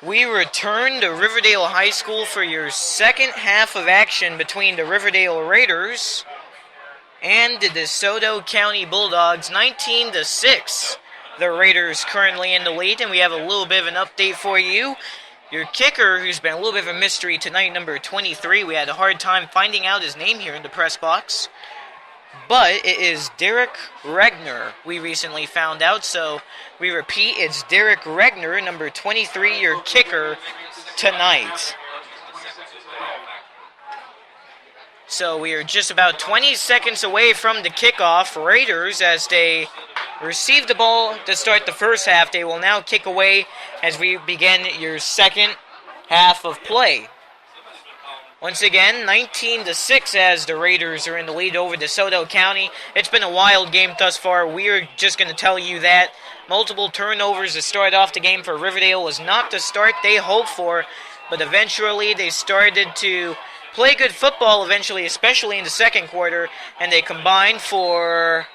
We return to Riverdale High School for your second half of action between the Riverdale Raiders and the Desoto County Bulldogs, 19-6. The Raiders currently in the lead, and we have a little bit of an update for you. Your kicker, who's been a little bit of a mystery tonight, number 23, we had a hard time finding out his name here in the press box. But it is Derek Regner, we recently found out. So we repeat, it's Derek Regner, number 23, your kicker tonight. So we are just about 20 seconds away from the kickoff. Raiders, as they receive the ball to start the first half, they will now kick away as we begin your second half of play. Once again, 19-6 as the Raiders are in the lead over DeSoto County. It's been a wild game thus far. We're just going to tell you that. Multiple turnovers to start off the game for Riverdale was not the start they hoped for, but eventually they started to play good football eventually, especially in the second quarter, and they combined for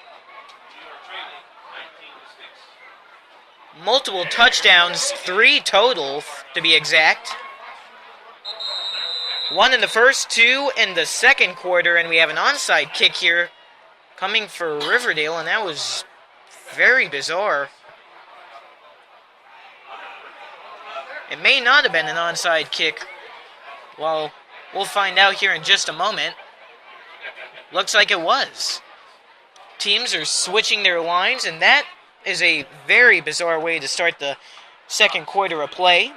multiple touchdowns, 3 total to be exact. 1 in the first, 2 in the second quarter, and we have an onside kick here coming for Riverdale, and that was very bizarre. It may not have been an onside kick. Well, we'll find out here in just a moment. Looks like it was. Teams are switching their lines, and that is a very bizarre way to start the second quarter of play.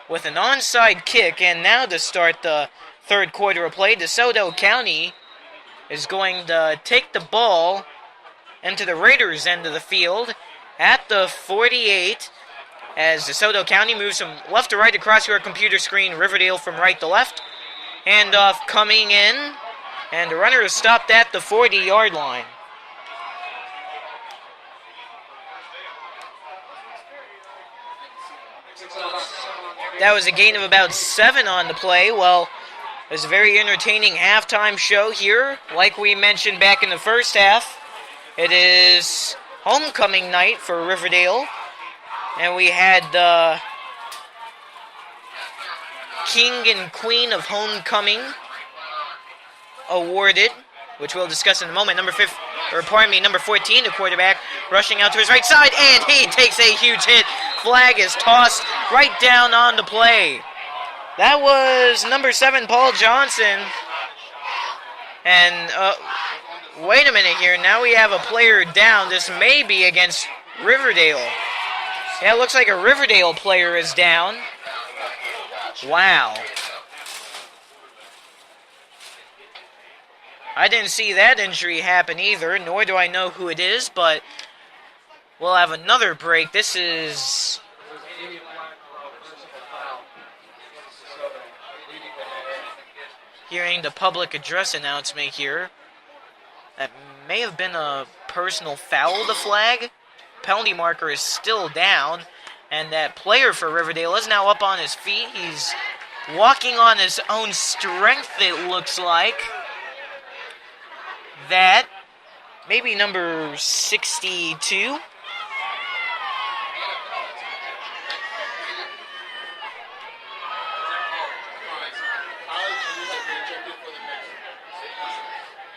With an onside kick, and now to start the third quarter of play, DeSoto County is going to take the ball into the Raiders' end of the field at the 48, as DeSoto County moves from left to right across your computer screen. Riverdale from right to left. Handoff coming in, and the runner is stopped at the 40-yard line. That was a gain of about 7 on the play. Well, it was a very entertaining halftime show here. Like we mentioned back in the first half, it is homecoming night for Riverdale. And we had the King and Queen of Homecoming awarded, which we'll discuss in a moment. Number 14, the quarterback, rushing out to his right side, and he takes a huge hit. Flag is tossed right down on the play. That was number 7, Paul Johnson. And, wait a minute here. Now we have a player down. This may be against Riverdale. Yeah, it looks like a Riverdale player is down. Wow. I didn't see that injury happen either, nor do I know who it is, but we'll have another break. This is hearing the public address announcement here. That may have been a personal foul, the flag. Penalty marker is still down, and that player for Riverdale is now up on his feet. He's walking on his own strength, it looks like. That, maybe number 62.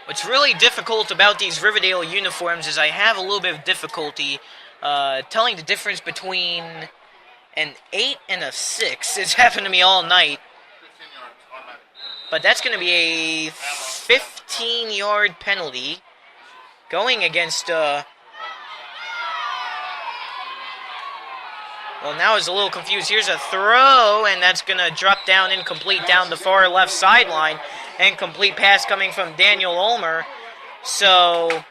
What's really difficult about these Riverdale uniforms is I have a little bit of difficulty telling the difference between an 8 and a 6. It's happened to me all night. But that's going to be a 15-yard penalty going against... Well, now it's a little confused. Here's a throw, and that's going to drop down incomplete down the far left sideline. Incomplete pass coming from Daniel Ulmer. So,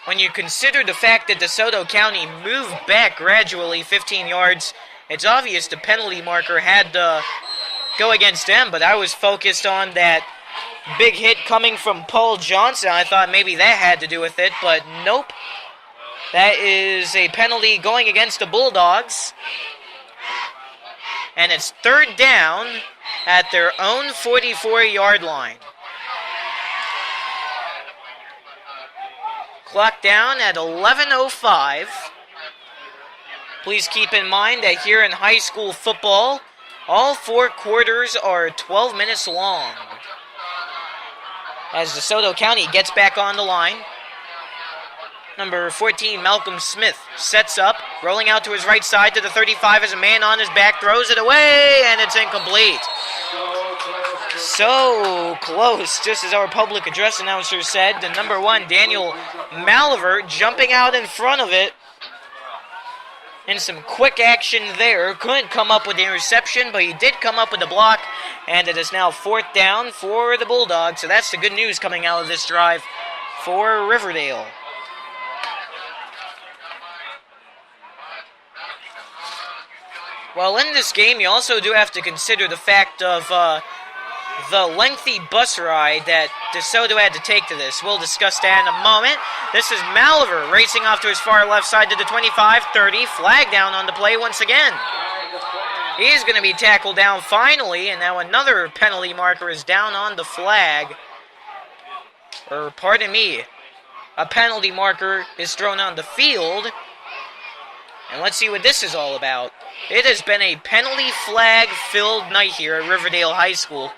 when you consider the fact that DeSoto County moved back gradually 15 yards, it's obvious the penalty marker had to go against them, but I was focused on that big hit coming from Paul Johnson. I thought maybe that had to do with it, but nope. That is a penalty going against the Bulldogs. And it's third down at their own 44-yard line. Clock down at 11:05. Please keep in mind that here in high school football, all 4 quarters are 12 minutes long. As Desoto County gets back on the line, number 14, Malcolm Smith, sets up, rolling out to his right side to the 35 as a man on his back, throws it away, and it's incomplete. So close, just as our public address announcer said. The number 1, Daniel Malivert, jumping out in front of it. And some quick action there. Couldn't come up with the interception, but he did come up with the block. And it is now 4th down for the Bulldogs. So that's the good news coming out of this drive for Riverdale. Well, in this game, you also do have to consider the fact of the lengthy bus ride that DeSoto had to take to this. We'll discuss that in a moment. This is Malivert racing off to his far left side to the 25-30. Flag down on the play once again. He's going to be tackled down finally, and now another penalty marker is down on the flag. Or, pardon me, a penalty marker is thrown on the field. And let's see what this is all about. It has been a penalty flag-filled night here at Riverdale High School.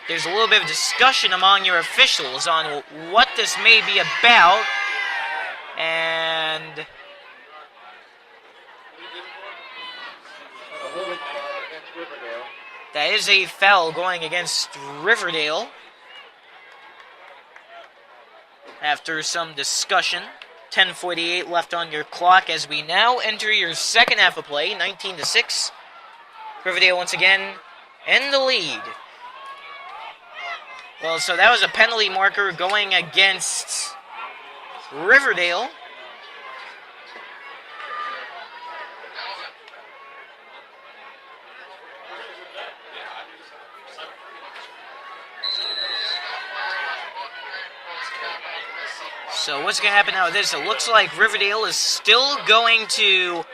There's a little bit of discussion among your officials on what this may be about. And that is a foul going against Riverdale. After some discussion, 10:48 left on your clock as we now enter your second half of play, 19-6. Riverdale once again in the lead. Well, so that was a penalty marker going against Riverdale. So what's going to happen now with this? It looks like Riverdale is still going to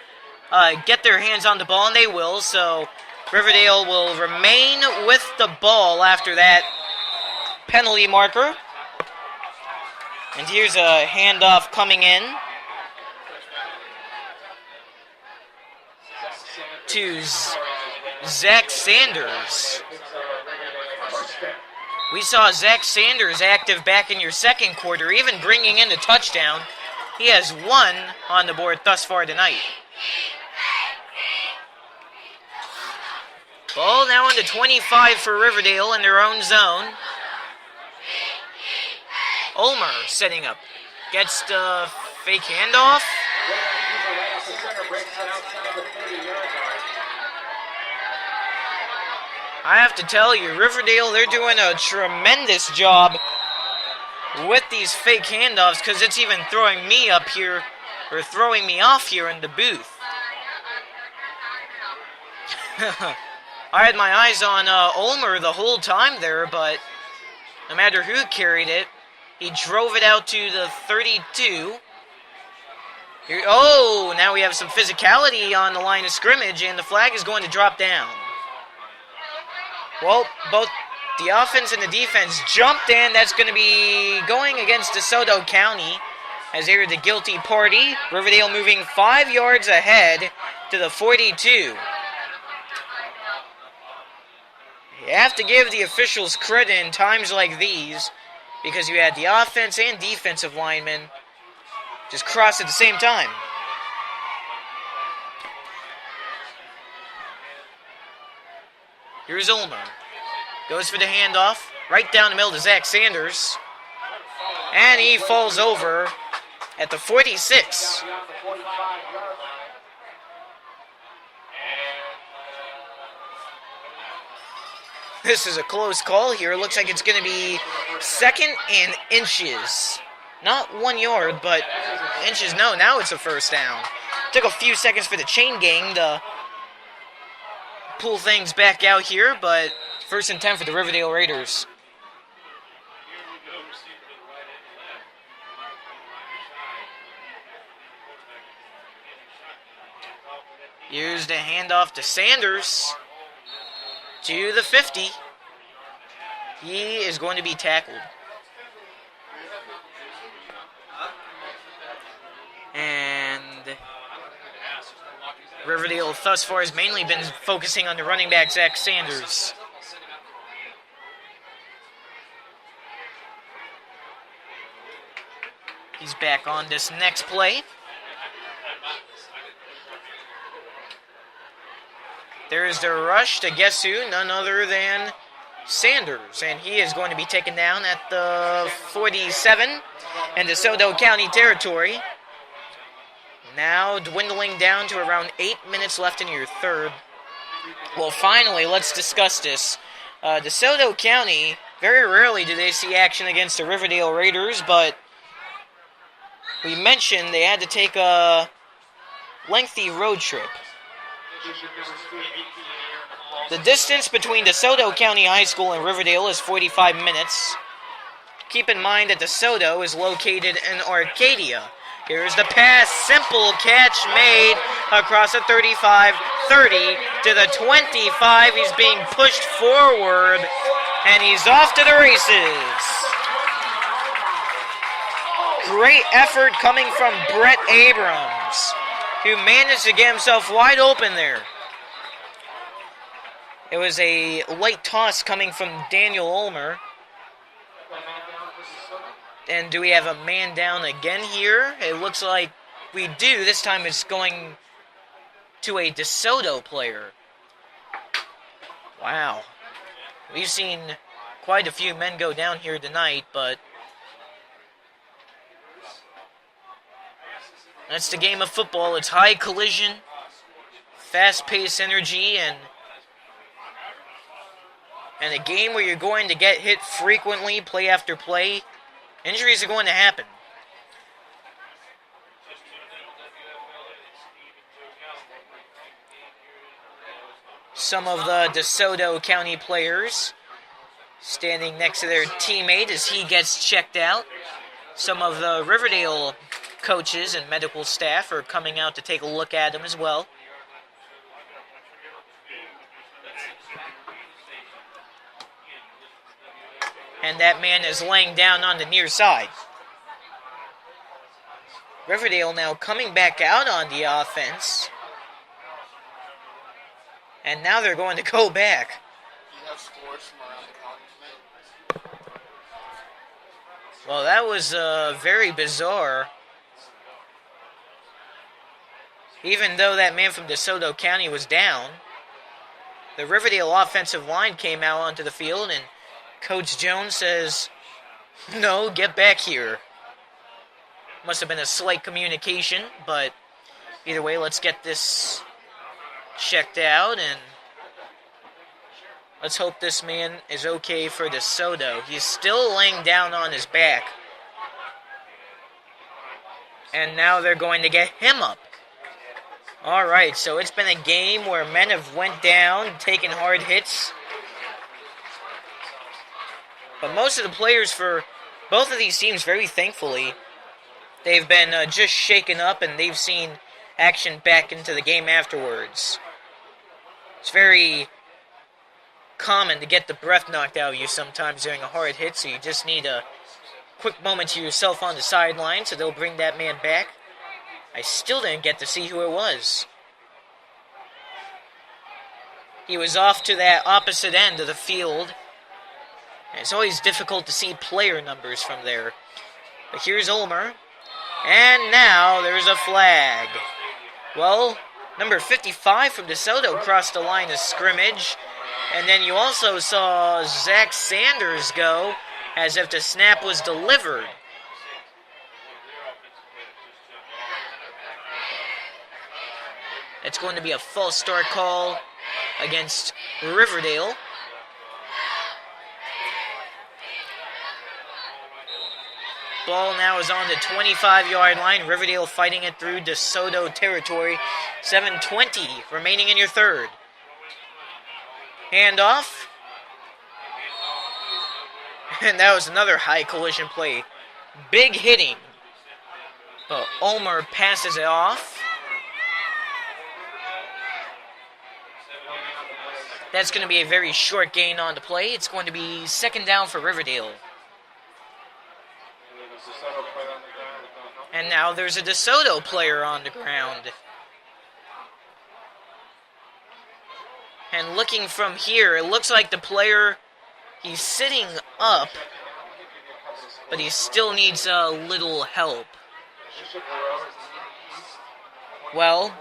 get their hands on the ball, and they will. So Riverdale will remain with the ball after that penalty marker. And here's a handoff coming in to Zach Sanders. We saw Zach Sanders active back in your second quarter, even bringing in the touchdown. He has 1 on the board thus far tonight. Ball now on the 25 for Riverdale in their own zone. Ulmer setting up. Gets the fake handoff. I have to tell you, Riverdale, they're doing a tremendous job with these fake handoffs because it's even throwing me up here, or throwing me off here in the booth. I had my eyes on Ulmer the whole time there, but no matter who carried it, he drove it out to the 32. Here, oh, now we have some physicality on the line of scrimmage, and the flag is going to drop down. Well, both the offense and the defense jumped in. That's going to be going against DeSoto County as they're the guilty party. Riverdale moving 5 yards ahead to the 42. You have to give the officials credit in times like these because you had the offense and defensive linemen just cross at the same time. Here's Ulmer. Goes for the handoff. Right down the middle to Zach Sanders. And he falls over at the 46. This is a close call here. It looks like it's going to be 2nd and inches. Not 1 yard, but inches. No, now it's a first down. Took a few seconds for the chain gang to pull things back out here, but 1st and 10 for the Riverdale Raiders. Here's the handoff to Sanders to the 50. He is going to be tackled. And Riverdale thus far has mainly been focusing on the running back, Zach Sanders. He's back on this next play. There's the rush to guess who? None other than Sanders. And he is going to be taken down at the 47 in DeSoto County territory. Now dwindling down to around 8 minutes left in your third. Well, finally, let's discuss this. DeSoto County, very rarely do they see action against the Riverdale Raiders, but we mentioned they had to take a lengthy road trip. The distance between DeSoto County High School and Riverdale is 45 minutes. Keep in mind that DeSoto is located in Arcadia. Here's the pass, simple catch made across the 35-30 to the 25. He's being pushed forward, and he's off to the races. Great effort coming from Brett Abrams, who managed to get himself wide open there. It was a light toss coming from Daniel Ulmer. And do we have a man down again here? It looks like we do. This time it's going to a DeSoto player. Wow. We've seen quite a few men go down here tonight, but that's the game of football. It's high collision, fast-paced energy, and a game where you're going to get hit frequently, play after play. Injuries are going to happen. Some of the DeSoto County players standing next to their teammate as he gets checked out. Some of the Riverdale coaches and medical staff are coming out to take a look at him as well. And that man is laying down on the near side. Riverdale now coming back out on the offense. And now they're going to go back. Do you have scores from around the county tonight? Well, that was very bizarre. Even though that man from DeSoto County was down, the Riverdale offensive line came out onto the field, and Coach Jones says, "No, get back here." Must have been a slight communication, but either way, let's get this checked out, and let's hope this man is okay for DeSoto. He's still laying down on his back. And now they're going to get him up. Alright, so it's been a game where men have went down, taken hard hits. But most of the players for both of these teams, very thankfully, they've been just shaken up and they've seen action back into the game afterwards. It's very common to get the breath knocked out of you sometimes during a hard hit, so you just need a quick moment to yourself on the sideline, so they'll bring that man back. I still didn't get to see who it was. He was off to that opposite end of the field. It's always difficult to see player numbers from there. But here's Ulmer. And now there's a flag. Well, number 55 from DeSoto crossed the line of scrimmage. And then you also saw Zach Sanders go as if the snap was delivered. It's going to be a false start call against Riverdale. Ball now is on the 25-yard line. Riverdale fighting it through DeSoto territory. 7:20 remaining in your third. Handoff. And that was another high collision play. Big hitting. But Ulmer passes it off. That's going to be a very short gain on the play. It's going to be second down for Riverdale. And now there's a DeSoto player on the ground. And looking from here, it looks like the player, he's sitting up, but he still needs a little help. Well,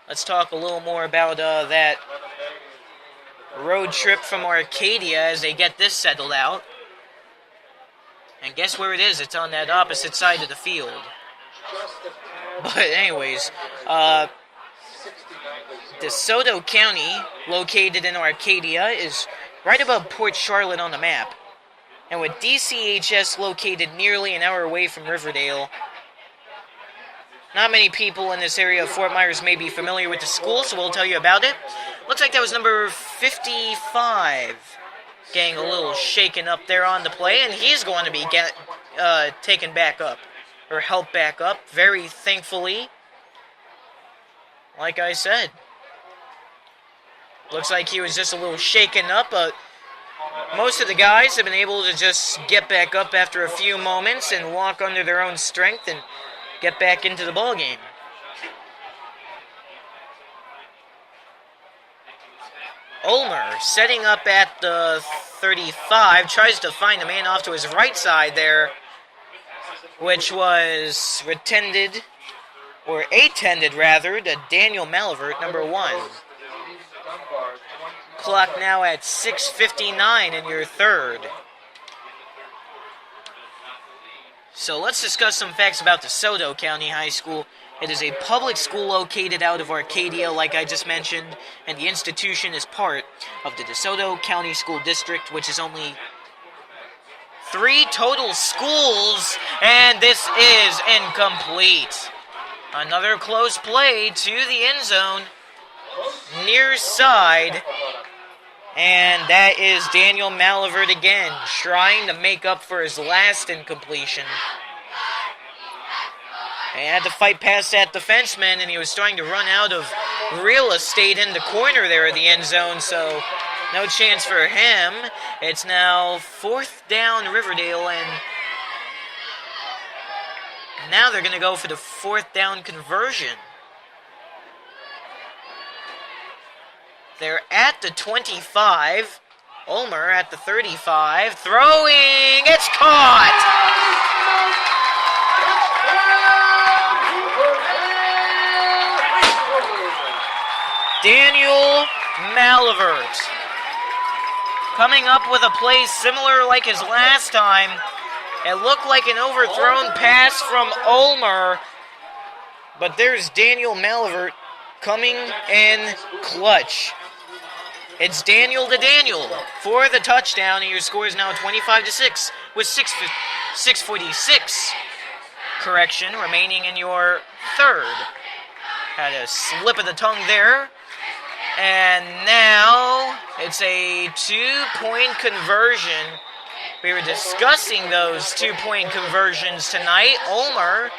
let's talk a little more about that road trip from Arcadia as they get this settled out. And guess where it is? It's on that opposite side of the field. But anyways, DeSoto County, located in Arcadia, is right above Port Charlotte on the map. And with DCHS located nearly an hour away from Riverdale, not many people in this area of Fort Myers may be familiar with the school, so we'll tell you about it. Looks like that was number 55 getting a little shaken up there on the play, and he's going to be taken back up, or helped back up, very thankfully. Like I said, looks like he was just a little shaken up, but most of the guys have been able to just get back up after a few moments and walk under their own strength and get back into the ball game. Ulmer setting up at the 35, tries to find a man off to his right side there, which was attended to Daniel Malivert, number 1. Clock now at 6:59 in your third. So let's discuss some facts about DeSoto County High School. It is a public school located out of Arcadia, like I just mentioned, and the institution is part of the DeSoto County School District, which is only 3 total schools, and this is incomplete. Another close play to the end zone, near side, and that is Daniel Malivert again, trying to make up for his last incompletion. He had to fight past that defenseman, and he was starting to run out of real estate in the corner there of the end zone, so no chance for him. It's now 4th down Riverdale, and now they're going to go for the 4th down conversion. They're at the 25. Ulmer at the 35. Throwing. It's caught. Daniel Malivert coming up with a play similar like his last time. It looked like an overthrown pass from Ulmer, but there's Daniel Malivert coming in clutch. It's Daniel to Daniel for the touchdown, and your score is now 25-6 with 6:46 correction remaining in your third. Had a slip of the tongue there. And now it's a 2-point conversion. We were discussing those 2-point conversions tonight. Ulmer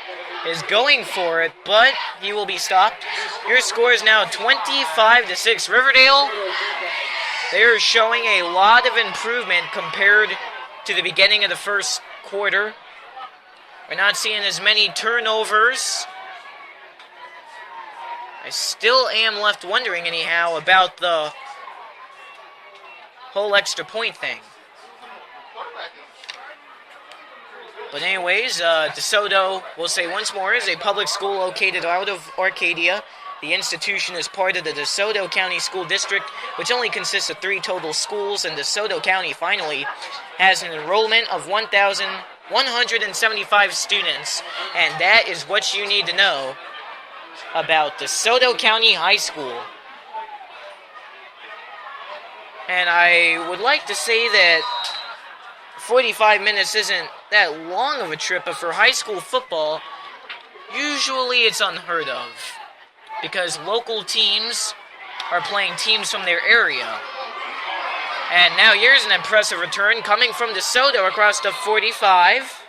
is going for it, but he will be stopped. Your score is now 25-6. Riverdale, they are showing a lot of improvement compared to the beginning of the first quarter. We're not seeing as many turnovers. I still am left wondering, anyhow, about the whole extra point thing. But anyways, DeSoto, we'll say once more, is a public school located out of Arcadia. The institution is part of the DeSoto County School District, which only consists of 3 total schools, and DeSoto County finally has an enrollment of 1,175 students, and that is what you need to know about DeSoto County High School. And I would like to say that 45 minutes isn't that long of a trip, but for high school football, usually it's unheard of, because local teams are playing teams from their area. And now here's an impressive return coming from DeSoto across the 45.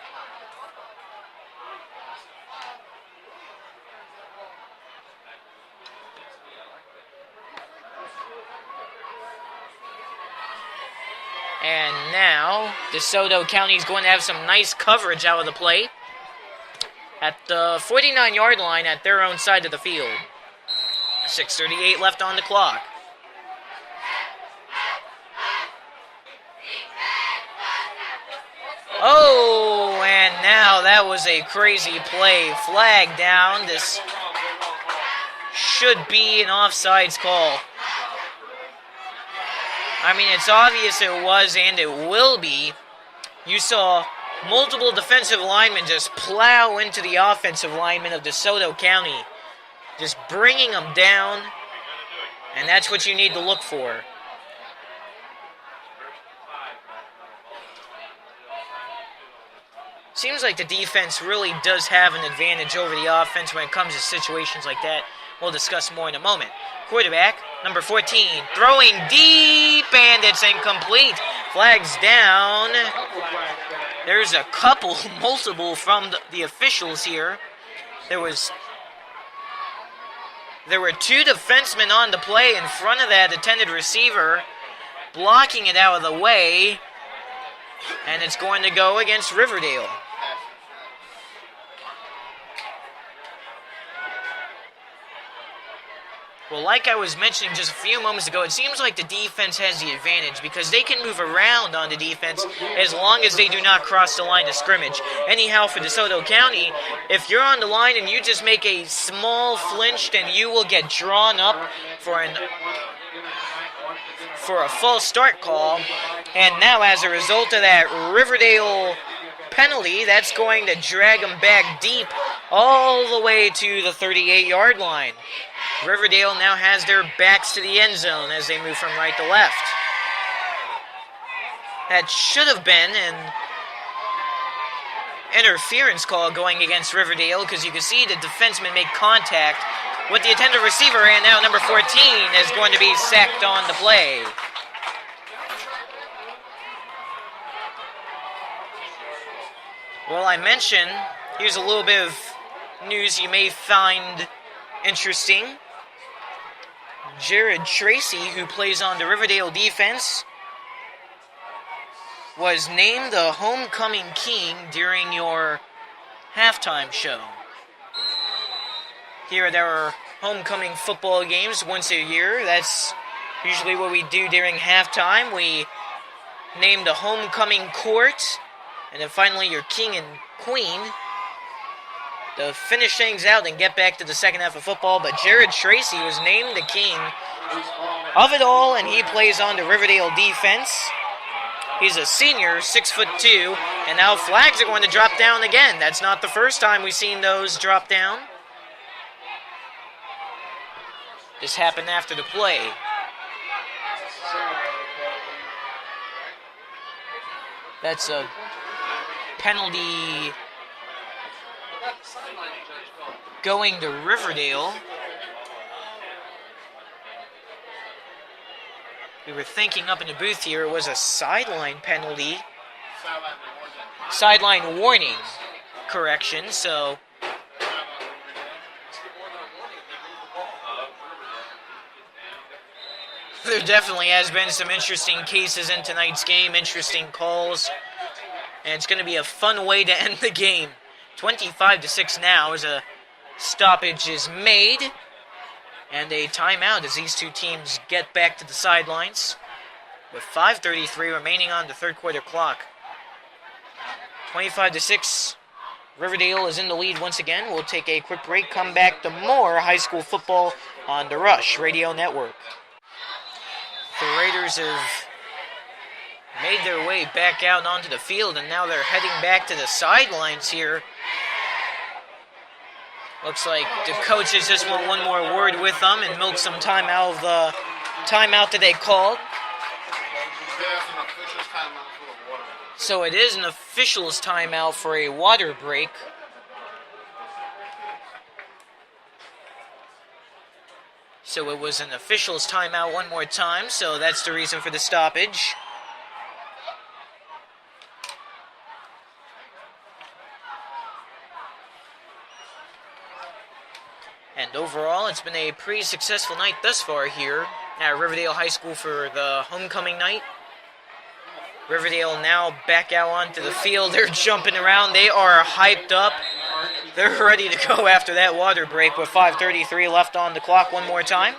And now DeSoto County is going to have some nice coverage out of the play. at the 49-yard line at their own side of the field. 6:38 left on the clock. Oh, and now that was a crazy play. Flag down. This should be an offsides call. I mean, it's obvious it was and it will be. You saw multiple defensive linemen just plow into the offensive linemen of DeSoto County, just bringing them down, and that's what you need to look for. Seems like the defense really does have an advantage over the offense when it comes to situations like that. We'll discuss more in a moment. Quarterback, number 14, throwing deep, and it's incomplete. Flags down. There's a couple, multiple from the officials here. There were two defensemen on the play in front of that intended receiver, blocking it out of the way, and it's going to go against Riverdale. Well, like I was mentioning just a few moments ago, it seems like the defense has the advantage because they can move around on the defense as long as they do not cross the line of scrimmage. Anyhow, for DeSoto County, if you're on the line and you just make a small flinch, then you will get drawn up for a false start call. And now, as a result of that Riverdale penalty, that's going to drag them back deep all the way to the 38-yard line. Riverdale now has their backs to the end zone as they move from right to left. That should have been an interference call going against Riverdale because you can see the defenseman make contact with the intended receiver, and now number 14 is going to be sacked on the play. Well, I mentioned, here's a little bit of news you may find interesting. Jared Tracy, who plays on the Riverdale defense, was named the homecoming king during your halftime show. Here there are homecoming football games once a year. That's usually what we do during halftime. We name the homecoming court, and then finally your king and queen to finish things out and get back to the second half of football. But Jared Tracy was named the king of it all, and he plays on the Riverdale defense. He's a senior, 6'2", and now flags are going to drop down again. That's not the first time we've seen those drop down. This happened after the play. That's a penalty going to Riverdale. We were thinking up in the booth here it was a sideline penalty. Sideline warning. Correction, so there definitely has been some interesting cases in tonight's game, interesting calls, and it's going to be a fun way to end the game. 25-6 now as a stoppage is made, and a timeout as these two teams get back to the sidelines with 5:33 remaining on the third quarter clock. 25-6, Riverdale is in the lead once again. We'll take a quick break, come back to more high school football on the Rush Radio Network. The Raiders have made their way back out onto the field, and now they're heading back to the sidelines here. Looks like the coaches just want one more word with them and milk some time out of the timeout that they called. So it is an official's timeout for a water break. So it was an official's timeout one more time, so that's the reason for the stoppage. And overall, it's been a pretty successful night thus far here at Riverdale High School for the homecoming night. Riverdale now back out onto the field. They're jumping around. They are hyped up They're ready to go after that water break with 5:33 left on the clock one more time.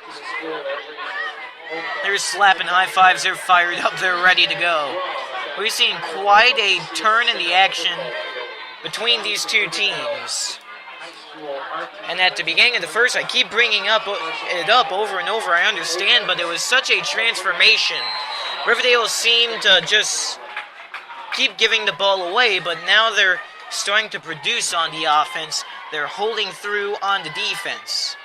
They're slapping high fives. They're fired up. They're ready to go. We've seen quite a turn in the action between these two teams. And at the beginning of the first, I keep bringing it up over and over, I understand, but it was such a transformation. Riverdale seemed to just keep giving the ball away, but now they're starting to produce on the offense. They're holding through on the defense.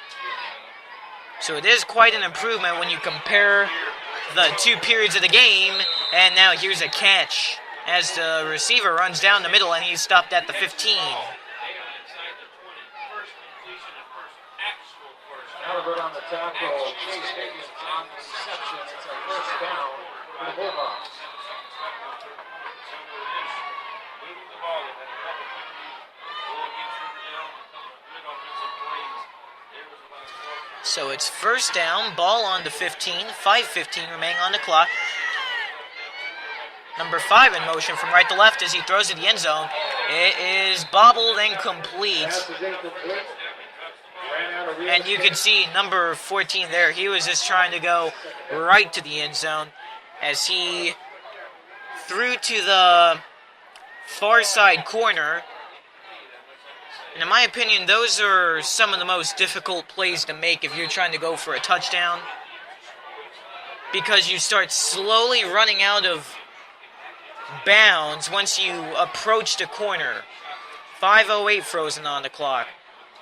So it is quite an improvement when you compare the two periods of the game, and now here's a catch as the receiver runs down the middle, and he's stopped at the 15. Albert on the tackle. Chase Higgins on the reception. It's a first down for the Bulldogs. So it's first down, ball on the 15, 5:15 remaining on the clock. Number 5 in motion from right to left as he throws to the end zone. It is bobbled and complete. And you can see number 14 there. He was just trying to go right to the end zone as he threw to the far side corner. And in my opinion, those are some of the most difficult plays to make if you're trying to go for a touchdown, because you start slowly running out of bounds once you approach the corner. 5:08 frozen on the clock.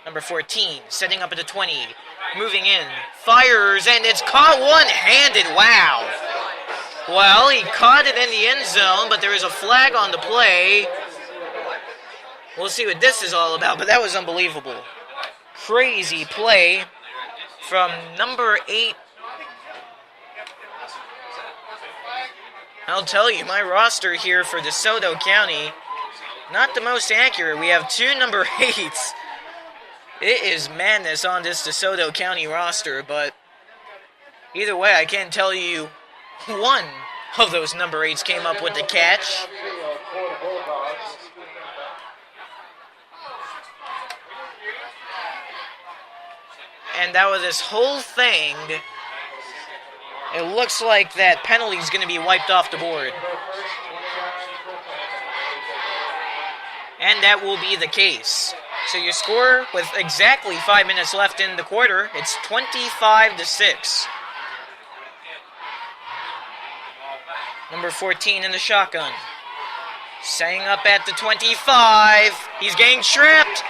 Number 14, setting up at the 20, moving in, fires, and it's caught one-handed. Wow. Well, he caught it in the end zone, but there is a flag on the play. We'll see what this is all about, but that was unbelievable. Crazy play from number 8. I'll tell you, my roster here for DeSoto County, not the most accurate. We have 2 number 8s. It is madness on this DeSoto County roster, but either way, I can tell you one of those number 8s came up with the catch. And out of this whole thing, it looks like that penalty is going to be wiped off the board. And that will be the case. So your score with exactly 5 minutes left in the quarter, it's 25-6. Number 14 in the shotgun. Setting up at the 25. He's getting trapped.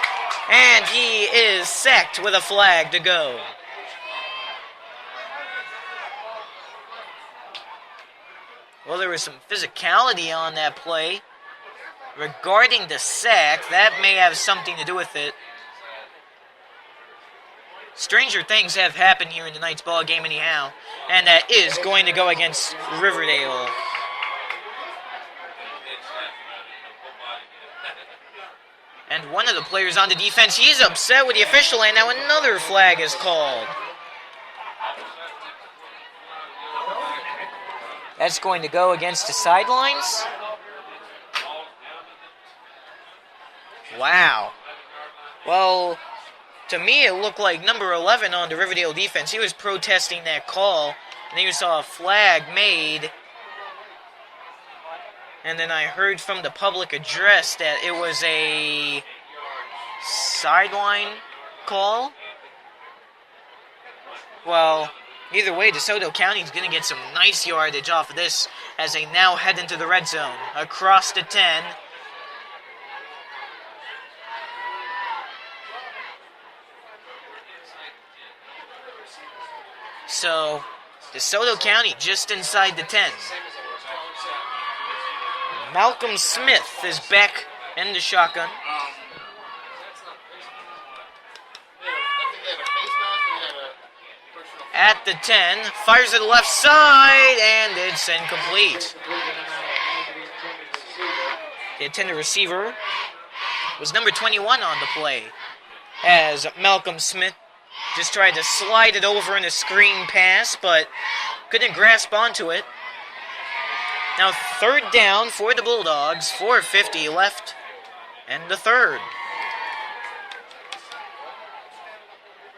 And he is sacked with a flag to go. Well, there was some physicality on that play. Regarding the sack, that may have something to do with it. Stranger things have happened here in tonight's ball game anyhow. And that is going to go against Riverdale. And one of the players on the defense, he's upset with the official, and now another flag is called. That's going to go against the sidelines. Wow. Well, to me it looked like number 11 on the Riverdale defense. He was protesting that call, and he saw a flag made. And then I heard from the public address that it was a sideline call. Well, either way, DeSoto County is going to get some nice yardage off of this as they now head into the red zone. Across the 10. So, DeSoto County just inside the 10. Malcolm Smith is back in the shotgun. At the 10, fires to the left side, and it's incomplete. The intended receiver was number 21 on the play, as Malcolm Smith just tried to slide it over in a screen pass, but couldn't grasp onto it. Now third down for the Bulldogs, 4:50 left in the third.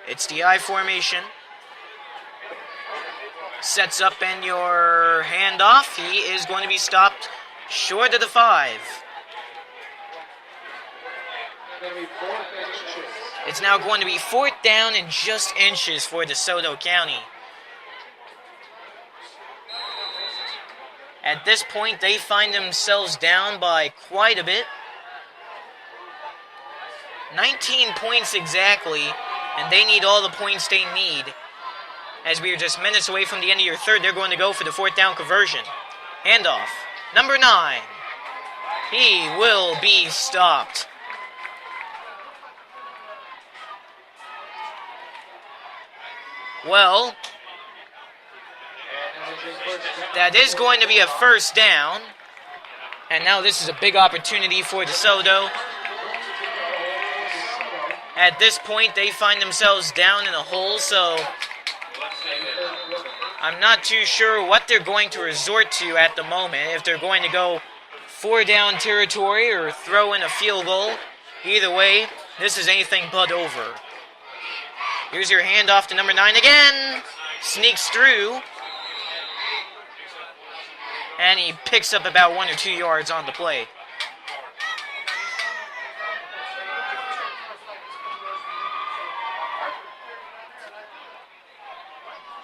It's the I formation. Sets up in your handoff. He is going to be stopped short of the 5. It's now going to be 4th down and just inches for DeSoto County. At this point, they find themselves down by quite a bit. 19 points exactly, and they need all the points they need. As we are just minutes away from the end of your third, they're going to go for the 4th down conversion. Handoff. Number 9. He will be stopped. Well, that is going to be a 1st down. And now this is a big opportunity for DeSoto. At this point, they find themselves down in a hole, so I'm not too sure what they're going to resort to at the moment. If they're going to go 4 down territory or throw in a field goal. Either way, this is anything but over. Here's your handoff to number 9 again. Sneaks through. And he picks up about 1 or 2 yards on the play.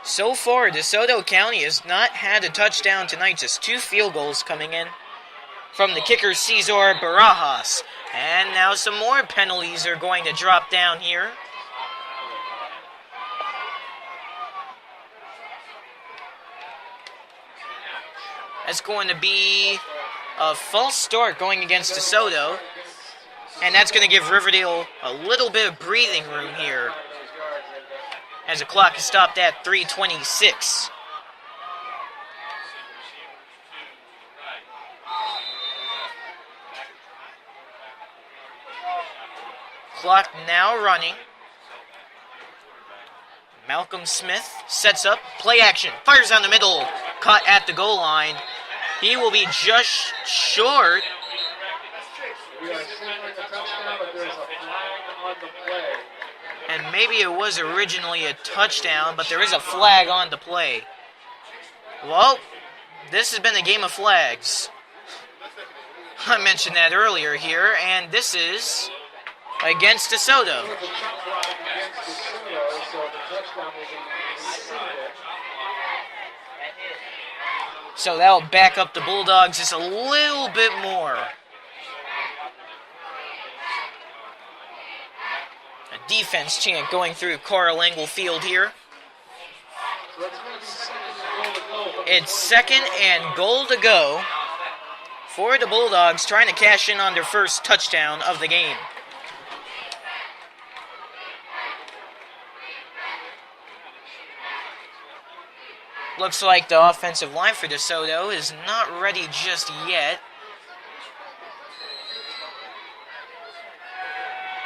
So far, DeSoto County has not had a touchdown tonight, just 2 field goals coming in from the kicker Cesar Barajas. And now some more penalties are going to drop down here. That's going to be a false start going against DeSoto. And that's going to give Riverdale a little bit of breathing room here, as the clock is stopped at 3:26. Clock now running. Malcolm Smith sets up, play action, fires down the middle, caught at the goal line. He will be just short. And maybe it was originally a touchdown, but there is a flag on the play. Well, this has been a game of flags. I mentioned that earlier here, and this is against DeSoto. So that'll back up the Bulldogs just a little bit more. A defense chant going through Karl Engel Field here. It's 2nd and goal to go for the Bulldogs, trying to cash in on their first touchdown of the game. Looks like the offensive line for DeSoto is not ready just yet.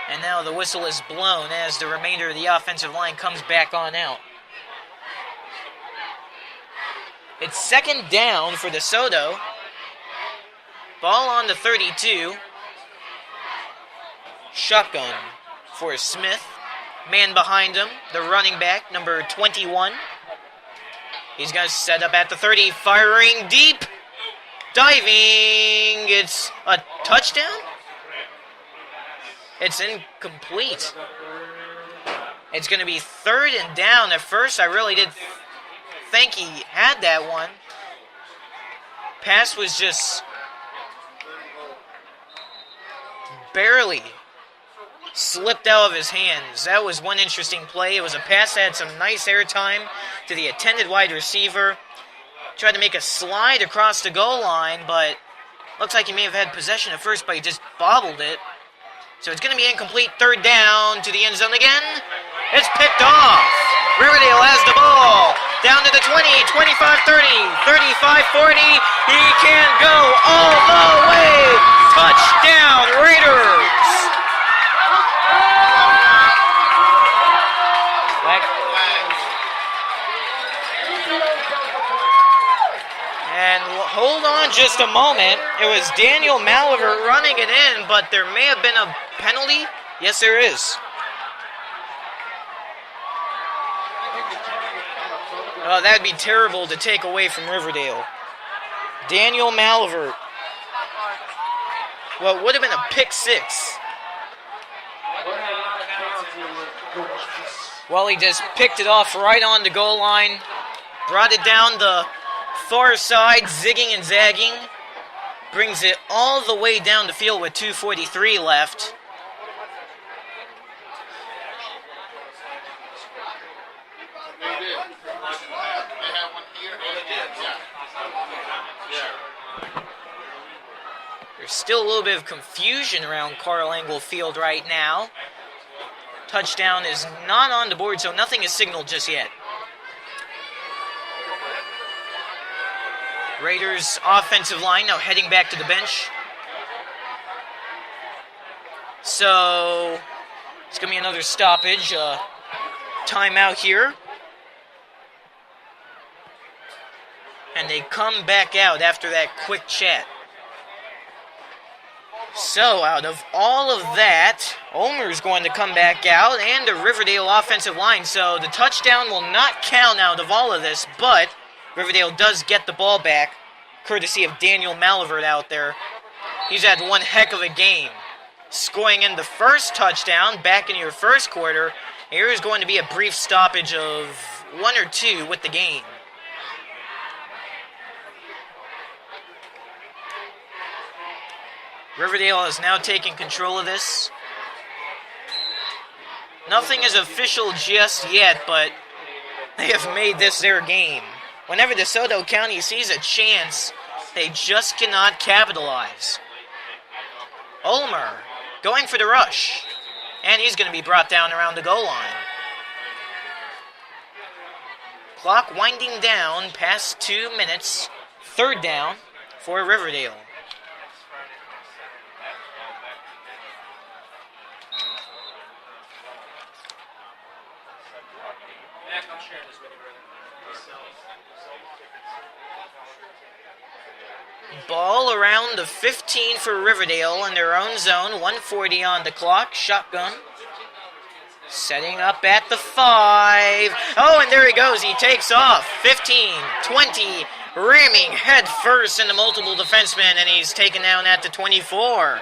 And now the whistle is blown as the remainder of the offensive line comes back on out. It's 2nd down for DeSoto. Ball on the 32. Shotgun for Smith. Man behind him, the running back, number 21. He's going to set up at the 30, firing deep, diving. It's a touchdown? It's incomplete. It's going to be 3rd and down. At first, I really did think he had that one. Pass was just barely slipped out of his hands. That was one interesting play. It was a pass that had some nice airtime to the intended wide receiver. Tried to make a slide across the goal line, but looks like he may have had possession at first, but he just bobbled it. So it's going to be incomplete. 3rd down to the end zone again. It's picked off. Riverdale has the ball. Down to the 20, 25, 30, 35, 40. He can go all the way. Touchdown, Raiders. And hold on just a moment. It was Daniel Malivert running it in, but there may have been a penalty. Yes, there is. Oh, that would be terrible to take away from Riverdale. Daniel Malvert. Well, it would have been a pick six. Well, he just picked it off right on the goal line. Brought it down the far side, zigging and zagging. Brings it all the way down the field with 2:43 left. There's still a little bit of confusion around Karl Engel Field right now. Touchdown is not on the board, so nothing is signaled just yet. Raiders offensive line now heading back to the bench. So it's going to be another stoppage. Timeout here. And they come back out after that quick chat. So, out of all of that, Ulmer's going to come back out, and the Riverdale offensive line. So, the touchdown will not count out of all of this, but Riverdale does get the ball back, courtesy of Daniel Malvert out there. He's had one heck of a game. Scoring in the first touchdown back in your first quarter. Here is going to be a brief stoppage of 1 or 2 with the game. Riverdale is now taking control of this. Nothing is official just yet, but they have made this their game. Whenever Desoto County sees a chance, they just cannot capitalize. Ulmer going for the rush, and he's going to be brought down around the goal line. Clock winding down past 2 minutes. 3rd down for Riverdale. Ball around the 15 for Riverdale in their own zone. 1:40 on the clock. Shotgun. Setting up at the 5. Oh, and there he goes. He takes off. 15, 20, ramming head first into multiple defensemen, and he's taken down at the 24.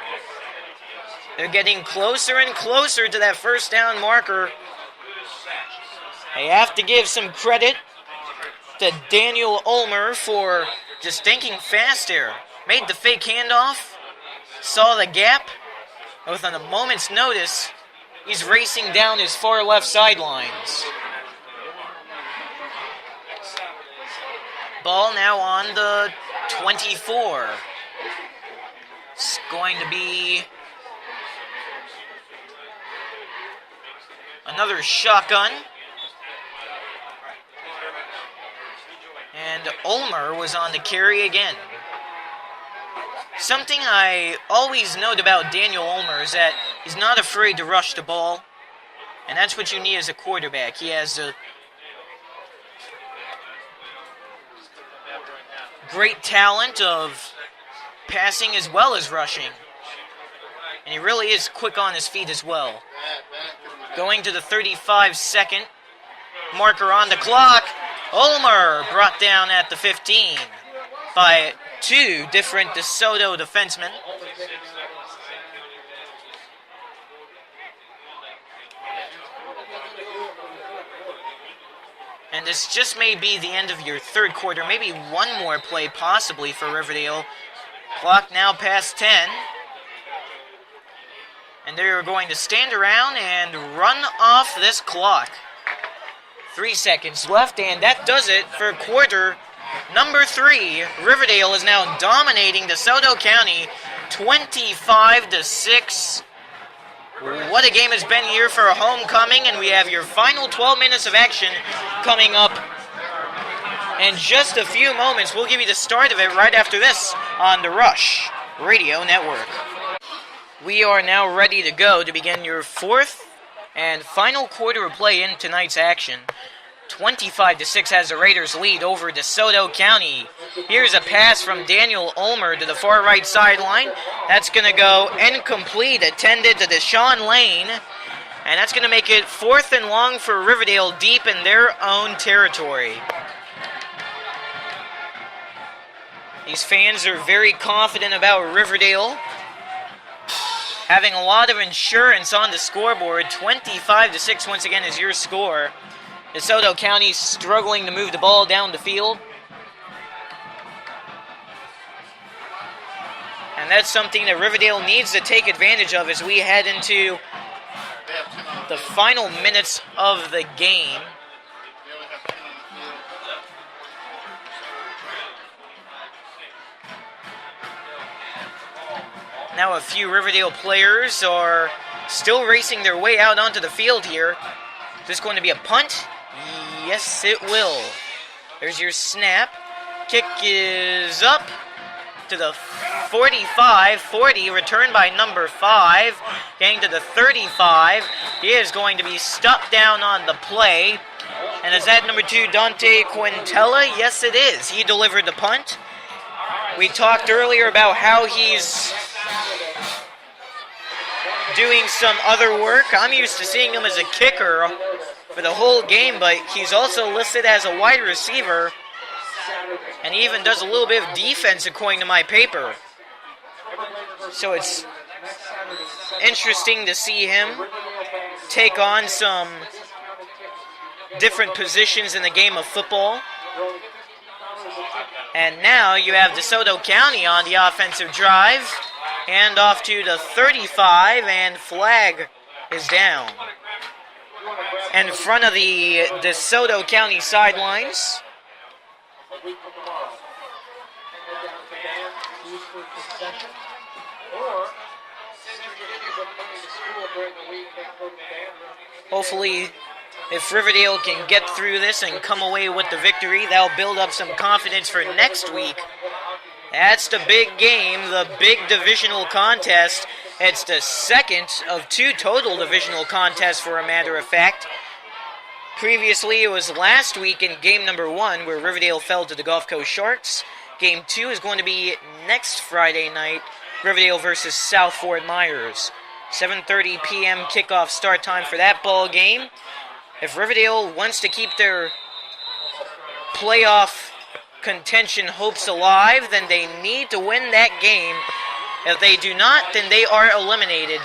They're getting closer and closer to that first down marker. They have to give some credit to Daniel Ulmer for just thinking fast there. Made the fake handoff, saw the gap, and within a moment's notice, he's racing down his far left sidelines. Ball now on the 24. It's going to be another shotgun. And Ulmer was on the carry again. Something I always note about Daniel Ulmer is that he's not afraid to rush the ball. And that's what you need as a quarterback. He has a great talent of passing as well as rushing. And he really is quick on his feet as well. Going to the 35-second marker on the clock. Ulmer brought down at the 15 by 2 different DeSoto defensemen. And this just may be the end of your 3rd quarter. Maybe one more play possibly for Riverdale. Clock now past 10. And they're going to stand around and run off this clock. 3 seconds left, and that does it for quarter number 3. Riverdale is now dominating DeSoto County 25-6. What a game it's been here for a homecoming, and we have your final 12 minutes of action coming up in just a few moments. We'll give you the start of it right after this on the Rush Radio Network. We are now ready to go to begin your 4th and final quarter of play in tonight's action. 25-6 has the Raiders lead over DeSoto County. Here's a pass from Daniel Ulmer to the far right sideline. That's going to go incomplete, attended to Deshaun Lane. And that's going to make it 4th and long for Riverdale deep in their own territory. These fans are very confident about Riverdale having a lot of insurance on the scoreboard. 25-6 once again is your score. DeSoto County struggling to move the ball down the field. And that's something that Riverdale needs to take advantage of as we head into the final minutes of the game. Now a few Riverdale players are still racing their way out onto the field here. Is this going to be a punt? Yes, it will. There's your snap. Kick is up to the 45, 40, returned by number 5, getting to the 35. He is going to be stopped down on the play. And is that number 2, Dante Quintella? Yes, it is. He delivered the punt. We talked earlier about how he's doing some other work. I'm used to seeing him as a kicker for the whole game, but he's also listed as a wide receiver, and he even does a little bit of defense according to my paper. So it's interesting to see him take on some different positions in the game of football. And now you have DeSoto County on the offensive drive. Hand off to the 35, and flag is down in front of the DeSoto County sidelines. Hopefully, if Riverdale can get through this and come away with the victory, that'll build up some confidence for next week. That's the big game, the big divisional contest. It's the second of 2 total divisional contests, for a matter of fact. Previously, it was last week in game number 1 where Riverdale fell to the Gulf Coast Sharks. Game 2 is going to be next Friday night, Riverdale versus South Fort Myers. 7:30 p.m. kickoff start time for that ball game. If Riverdale wants to keep their playoff contention hopes alive, then they need to win that game. If they do not, then they are eliminated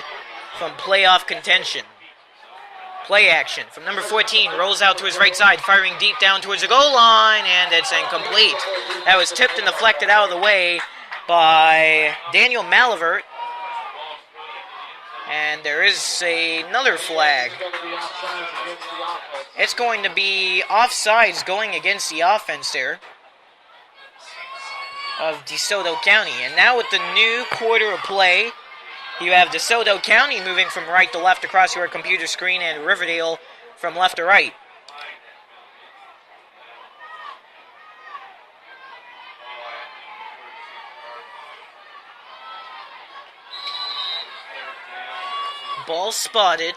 from playoff contention. Play action from number 14, rolls out to his right side, firing deep down towards the goal line, and it's incomplete. That was tipped and deflected out of the way by Daniel Malivert. And there is another flag. It's going to be offsides going against the offense there of DeSoto County. And now with the new quarter of play, you have DeSoto County moving from right to left across your computer screen, and Riverdale from left to right. Ball spotted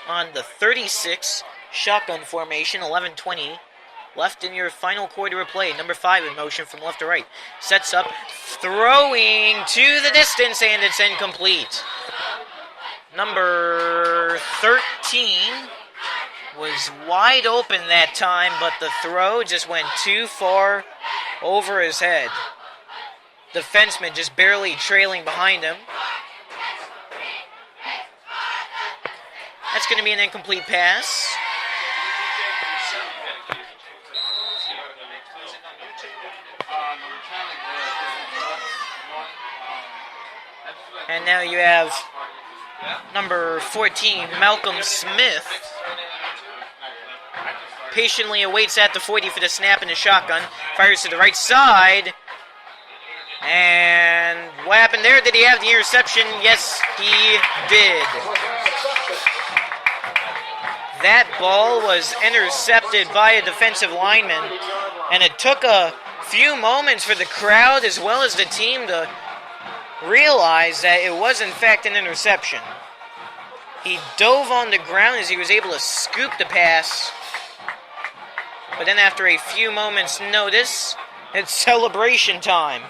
on the 36, shotgun formation, 11-20. Left in your final quarter of play. Number 5 in motion from left to right. Sets up, throwing to the distance, and it's incomplete. Number 13 was wide open that time, but the throw just went too far over his head. Defenseman just barely trailing behind him. That's going to be an incomplete pass. And now you have number 14, Malcolm Smith, patiently awaits at the 40 for the snap in the shotgun. Fires to the right side. And what happened there? Did he have the interception? Yes, he did. That ball was intercepted by a defensive lineman, and it took a few moments for the crowd as well as the team to realize that it was in fact an interception. He dove on the ground as he was able to scoop the pass, but then after a few moments' notice, it's celebration time.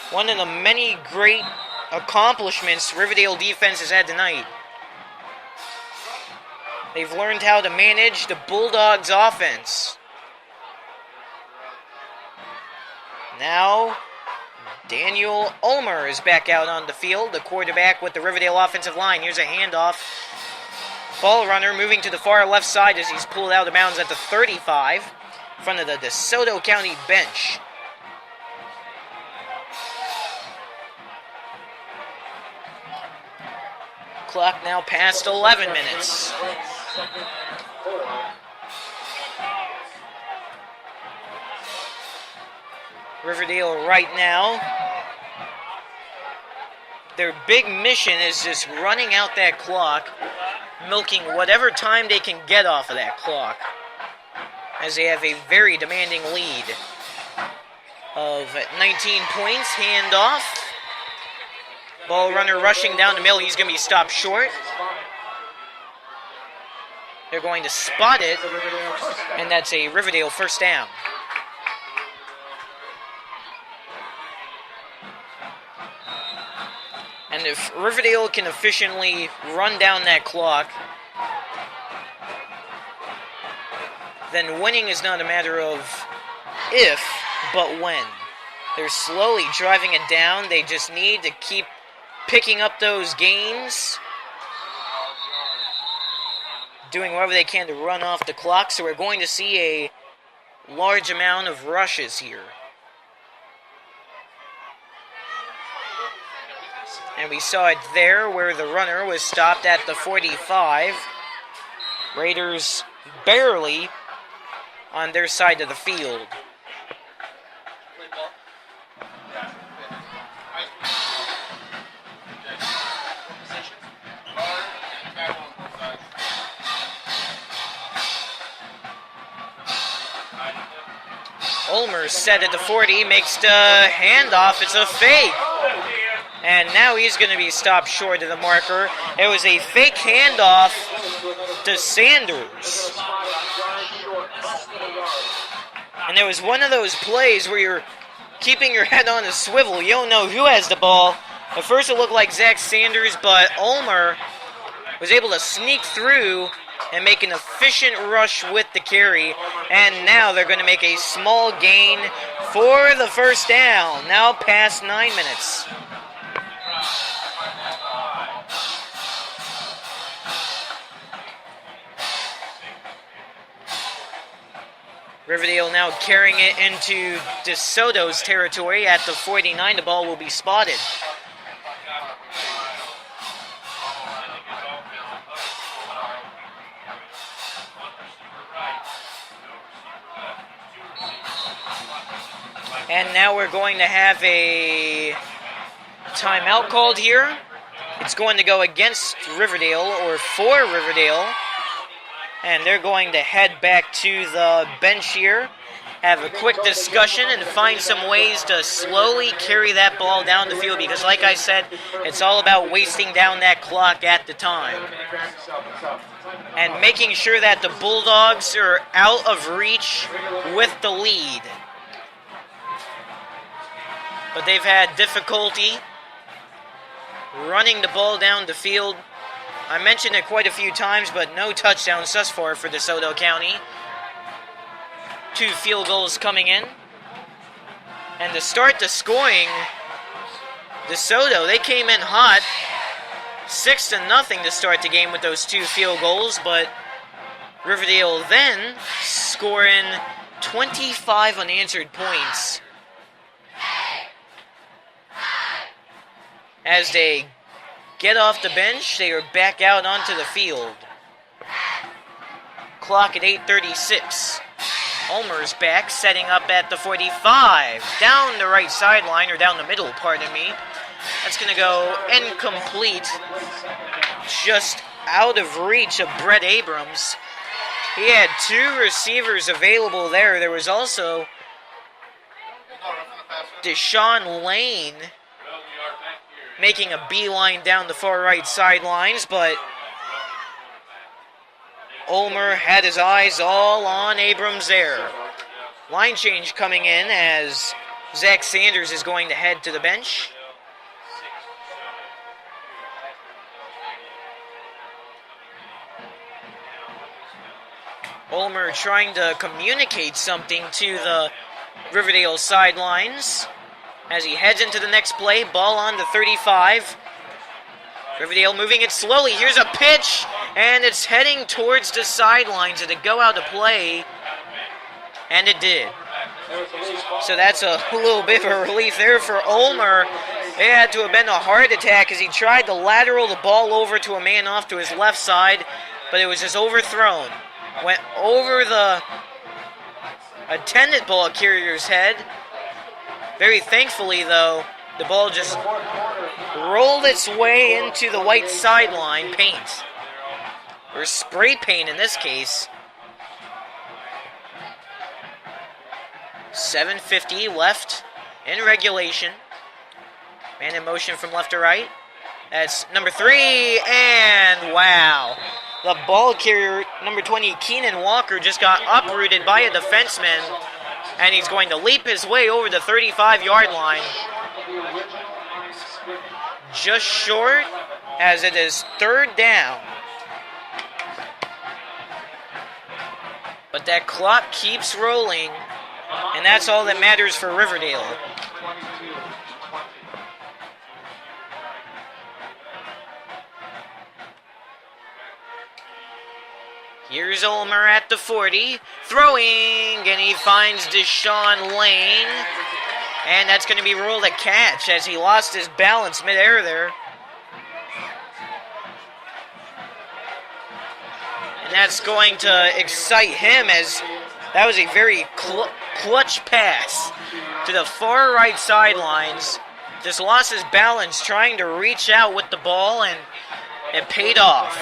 One of the many great accomplishments Riverdale defense has had tonight. They've learned how to manage the Bulldogs' offense. Now, Daniel Ulmer is back out on the field, the quarterback with the Riverdale offensive line. Here's a handoff. Ball runner moving to the far left side as he's pulled out of bounds at the 35 in front of the DeSoto County bench. Clock now past 11 minutes. Riverdale right now, their big mission is just running out that clock, milking whatever time they can get off of that clock, as they have a very demanding lead of 19 points. Handoff. Ball runner rushing down the middle. He's going to be stopped short. They're going to spot it, and that's a Riverdale first down. And if Riverdale can efficiently run down that clock, then winning is not a matter of if, but when. They're slowly driving it down. They just need to keep picking up those gains, doing whatever they can to run off the clock. So we're going to see a large amount of rushes here. And we saw it there where the runner was stopped at the 45. Raiders barely on their side of the field. Ulmer set at the 40, makes the handoff. It's a fake. And now he's going to be stopped short of the marker. It was a fake handoff to Sanders. And it was one of those plays where you're keeping your head on a swivel. You don't know who has the ball. At first it looked like Zach Sanders, but Ulmer was able to sneak through and make an efficient rush with the carry. And now they're going to make a small gain for the first down. Now past 9 minutes. Riverdale now carrying it into DeSoto's territory at the 49. The ball will be spotted. And now we're going to have a timeout called here. It's going to go against Riverdale, or for Riverdale. And they're going to head back to the bench here, have a quick discussion, and find some ways to slowly carry that ball down the field. Because like I said, it's all about wasting down that clock at the time. And making sure that the Bulldogs are out of reach with the lead. But they've had difficulty running the ball down the field. I mentioned it quite a few times, but no touchdowns thus far for DeSoto County. 2 field goals coming in. And to start the scoring, DeSoto, they came in hot. 6-0 to start the game with those 2 field goals, but Riverdale then scoring 25 unanswered points as they get off the bench. They are back out onto the field. Clock at 8:36. Ulmer's back, setting up at the 45. Down the right sideline, or down the middle, pardon me. That's going to go incomplete. Just out of reach of Brett Abrams. He had 2 receivers available there. There was also Deshaun Lane making a beeline down the far right sidelines, but Ulmer had his eyes all on Abrams there. Line change coming in as Zach Sanders is going to head to the bench. Ulmer trying to communicate something to the Riverdale sidelines. as he heads into the next play. Ball on the 35. Riverdale moving it slowly. Here's a pitch, and it's heading towards the sidelines. Did it go out to play? And it did. So that's a little bit of a relief there for Ulmer. It had to have been a heart attack as he tried to lateral the ball over to a man off to his left side, but it was just overthrown. Went over the attendant ball carrier's head. Very thankfully, though, the ball just rolled its way into the white sideline paint. Or spray paint in this case. 7:50 left in regulation. Man in motion from left to right. That's number 3, and wow. The ball carrier, number 20, Keenan Walker, just got uprooted by a defenseman, and he's going to leap his way over the 35-yard line. Just short, as it is 3rd down. But that clock keeps rolling, and that's all that matters for Riverdale. Here's Ulmer at the 40, throwing, and he finds Deshaun Lane. And that's going to be ruled a catch as he lost his balance midair there. And that's going to excite him as that was a very clutch pass to the far right sidelines. Just lost his balance trying to reach out with the ball, and it paid off.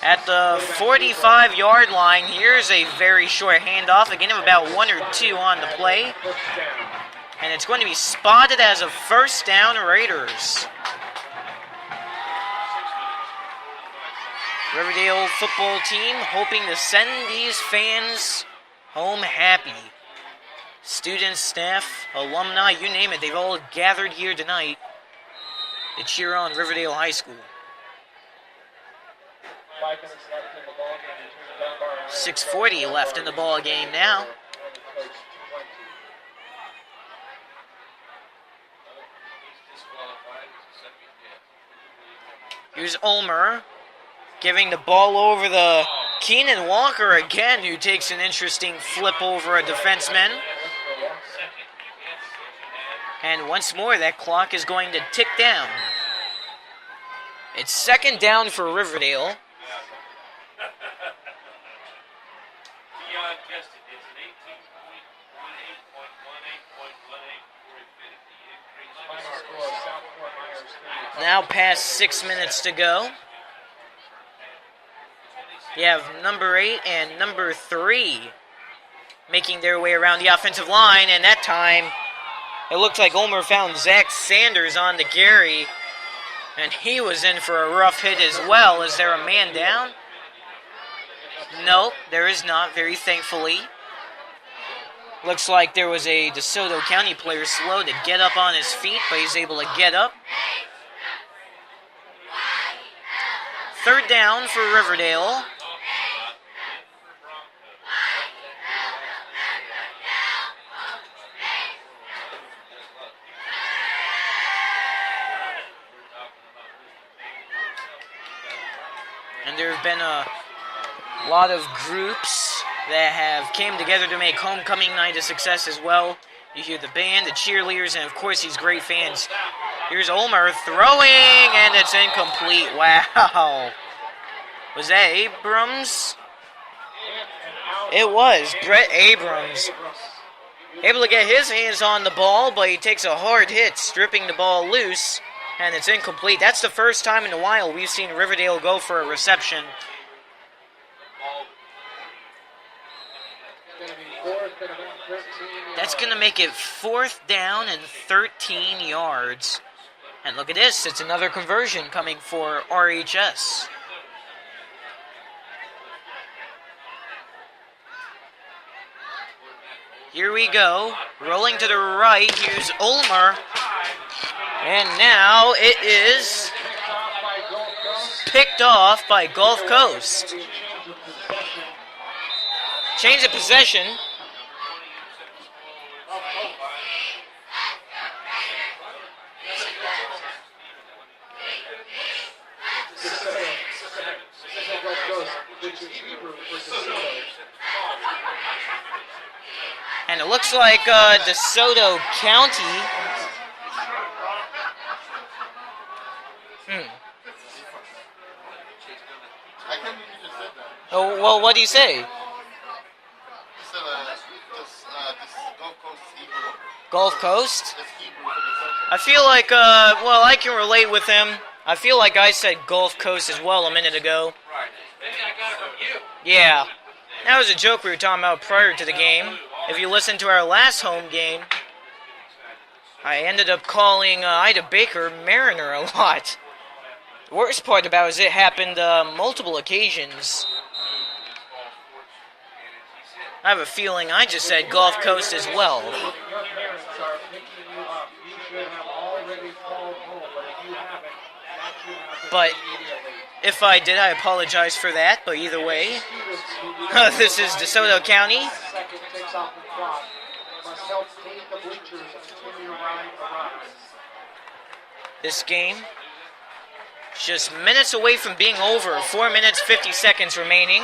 At the 45-yard line, here's a very short handoff. Again, of about 1 or 2 on the play. And it's going to be spotted as a 1st down Raiders. Riverdale football team hoping to send these fans home happy. Students, staff, alumni, you name it, they've all gathered here tonight to cheer on Riverdale High School. 6:40 left in the ball game now. Here's Ulmer giving the ball over the Keenan Walker again, who takes an interesting flip over a defenseman. And once more, that clock is going to tick down. It's 2nd down for Riverdale. Now past 6 minutes to go. You have number 8 and number 3 making their way around the offensive line, and that time it looked like Ulmer found Zach Sanders on to Gary, and he was in for a rough hit as well. Is there a man down? Nope, there is not, very thankfully. Looks like there was a DeSoto County player slow to get up on his feet, but he's able to get up. 3rd down for Riverdale. And there have been a lot of groups that have came together to make homecoming night a success as well. You hear the band, the cheerleaders, and of course these great fans. Here's Ulmer throwing, and it's incomplete. Wow. Was that Abrams? It was. Brett Abrams. Able to get his hands on the ball, but he takes a hard hit, stripping the ball loose, and it's incomplete. That's the first time in a while we've seen Riverdale go for a reception. That's going to make it 4th down and 13 yards. And look at this, it's another conversion coming for RHS. Here we go, rolling to the right, here's Ulmer. And now it is picked off by Gulf Coast. Change of possession. which is Hebrew for DeSoto. And it looks like DeSoto County. I couldn't believe you just said that. Oh, well, what do you say? You said this Gulf Coast is Hebrew. Gulf Coast? It's Hebrew for DeSoto. I feel like, well, I can relate with him. I feel like I said Gulf Coast as well a minute ago. Right. Maybe I got it from you. Yeah. That was a joke we were talking about prior to the game. If you listen to our last home game, I ended up calling Ida Baker Mariner a lot. The worst part about it is it happened multiple occasions. I have a feeling I just said Gulf Coast as well. Your parents are picking you up. You should have already called home, but if you haven't, that should happen But immediately. if I did, I apologize for that. But either way, this is DeSoto County. Second takes off the clock. Must help clean the bleachers and continue to around. This game just minutes away from being over. 4 minutes, 50 seconds remaining.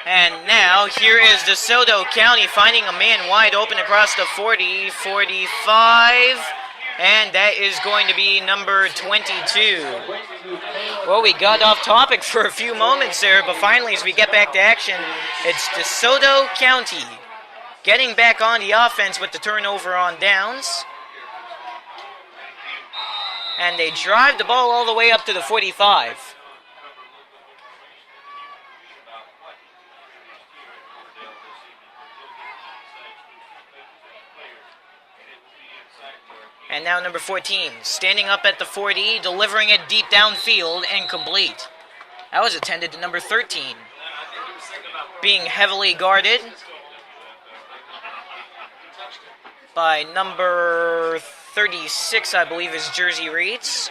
And now, here is DeSoto County finding a man wide open across the 40, 45, and that is going to be number 22. Well, we got off topic for a few moments there, but finally, as we get back to action, it's DeSoto County getting back on the offense with the turnover on downs. And they drive the ball all the way up to the 45. And now number 14, standing up at the 40, delivering it deep downfield, incomplete. That was attended to number 13. Being heavily guarded by number 36, I believe his jersey reads.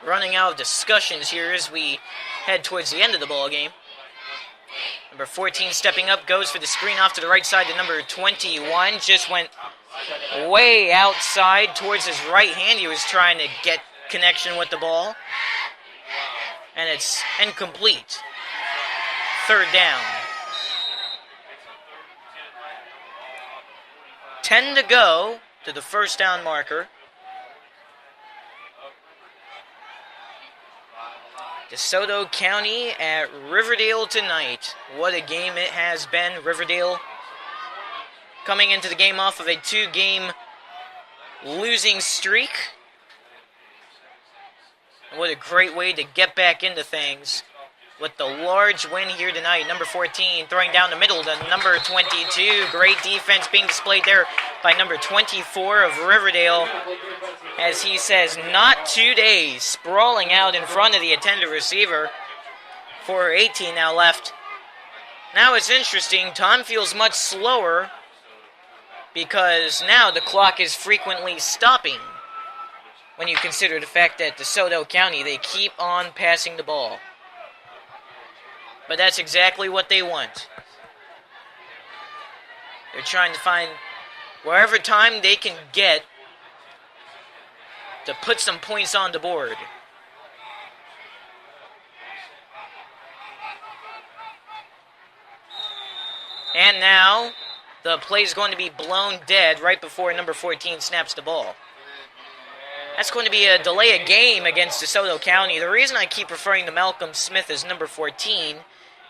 Running out of discussions here as we head towards the end of the ball game. Number 14 stepping up, goes for the screen off to the right side to number 21. Just went way outside towards his right hand. He was trying to get connection with the ball. And it's incomplete. Third down. 10 to go to the first down marker. DeSoto County at Riverdale tonight. What a game it has been. Riverdale coming into the game off of a 2-game losing streak. And what a great way to get back into things with the large win here tonight. Number 14 throwing down the middle to number 22. Great defense being displayed there by number 24 of Riverdale. As he says, not 2 days, sprawling out in front of the intended receiver. 4:18 now left. Now it's interesting, time feels much slower because now the clock is frequently stopping when you consider the fact that DeSoto County, they keep on passing the ball. But that's exactly what they want. They're trying to find wherever time they can get to put some points on the board. And now, the play is going to be blown dead right before number 14 snaps the ball. That's going to be a delay of game against DeSoto County. The reason I keep referring to Malcolm Smith as number 14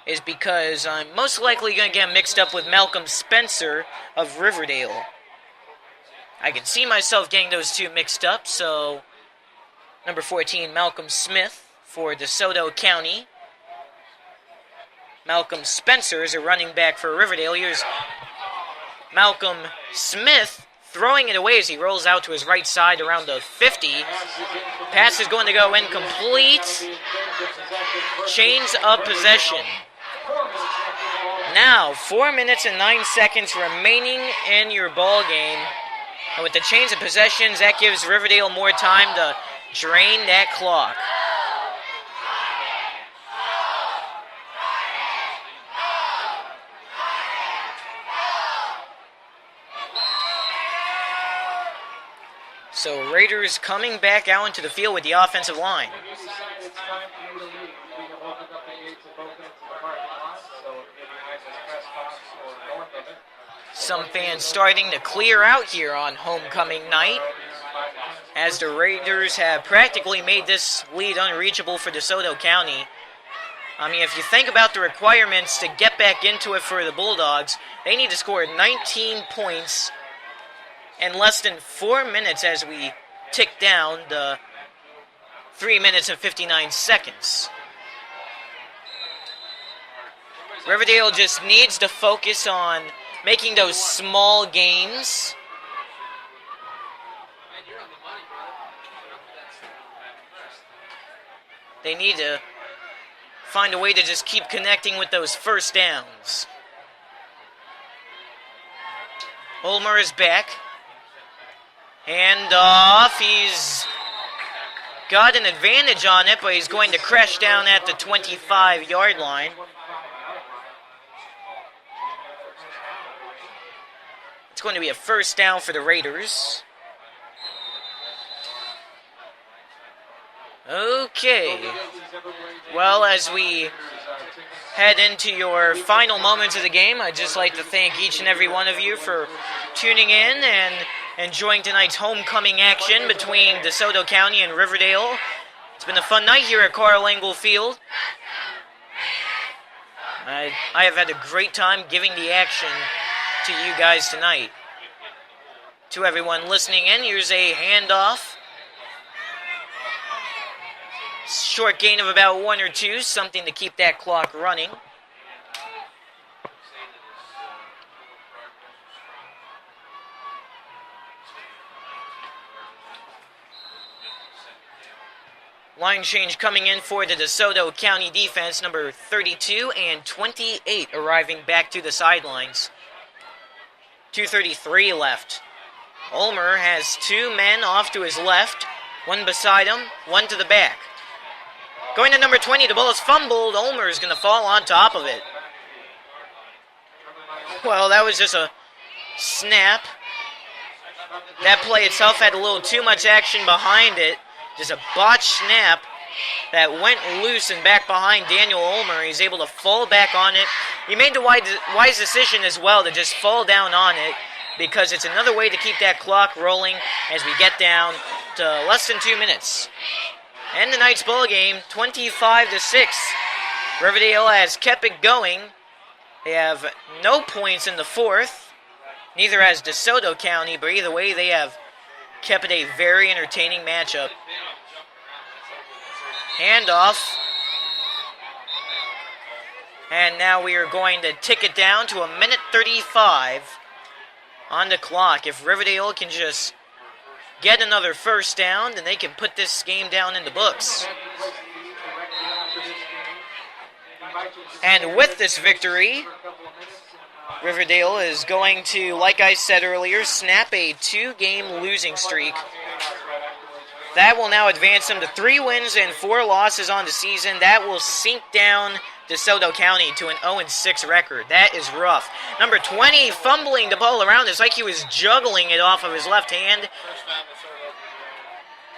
is because I'm most likely going to get mixed up with Malcolm Spencer of Riverdale. I can see myself getting those two mixed up, so number 14, Malcolm Smith for DeSoto County. Malcolm Spencer is a running back for Riverdale. Here's Malcolm Smith throwing it away as he rolls out to his right side around the 50. Pass is going to go incomplete. Change of possession. Now, 4 minutes and 9 seconds remaining in your ball game. And with the change of possessions, that gives Riverdale more time to drain that clock. So Raiders coming back out into the field with the offensive line. It's time for you to leave. We have opened up the gates of both ends of the parking lot, so if you're behind this press box or north of it. Some fans starting to clear out here on homecoming night, as the Raiders have practically made this lead unreachable for DeSoto County. I mean, if you think about the requirements to get back into it for the Bulldogs, they need to score 19 points in less than 4 minutes as we tick down the 3 minutes and 59 seconds. Riverdale just needs to focus on making those small gains. They need to find a way to just keep connecting with those first downs. Ulmer is back. Hand off. He's got an advantage on it, but he's going to crash down at the 25-yard line. It's going to be a first down for the Raiders. Okay. Well, as we head into your final moments of the game, I'd just like to thank each and every one of you for tuning in and enjoying tonight's homecoming action between DeSoto County and Riverdale. It's been a fun night here at Karl Engel Field. I have had a great time giving the action to you guys tonight. To everyone listening in, here's a handoff. Short gain of about 1 or 2, something to keep that clock running. Line change coming in for the DeSoto County defense, number 32 and 28 arriving back to the sidelines. 2:33 left. Ulmer has 2 men off to his left, one beside him, one to the back. Going to number 20, the ball is fumbled. Ulmer is going to fall on top of it. Well, that was just a snap. That play itself had a little too much action behind it. Just a botched snap that went loose and back behind Daniel Ulmer. He's able to fall back on it. He made the wise decision as well to just fall down on it, because it's another way to keep that clock rolling as we get down to less than 2 minutes. And tonight's ball game, 25-6. Riverdale has kept it going. They have no points in the fourth. Neither has DeSoto County, but either way, they have kept it a very entertaining matchup. Handoff. And now we are going to tick it down to 1:35 on the clock. If Riverdale can just get another first down, then they can put this game down in the books. And with this victory, Riverdale is going to, like I said earlier, snap a 2-game losing streak. That will now advance them to 3 wins and 4 losses on the season. That will sink down DeSoto County to an 0-6 record. That is rough. Number 20 fumbling the ball around. It's like he was juggling it off of his left hand.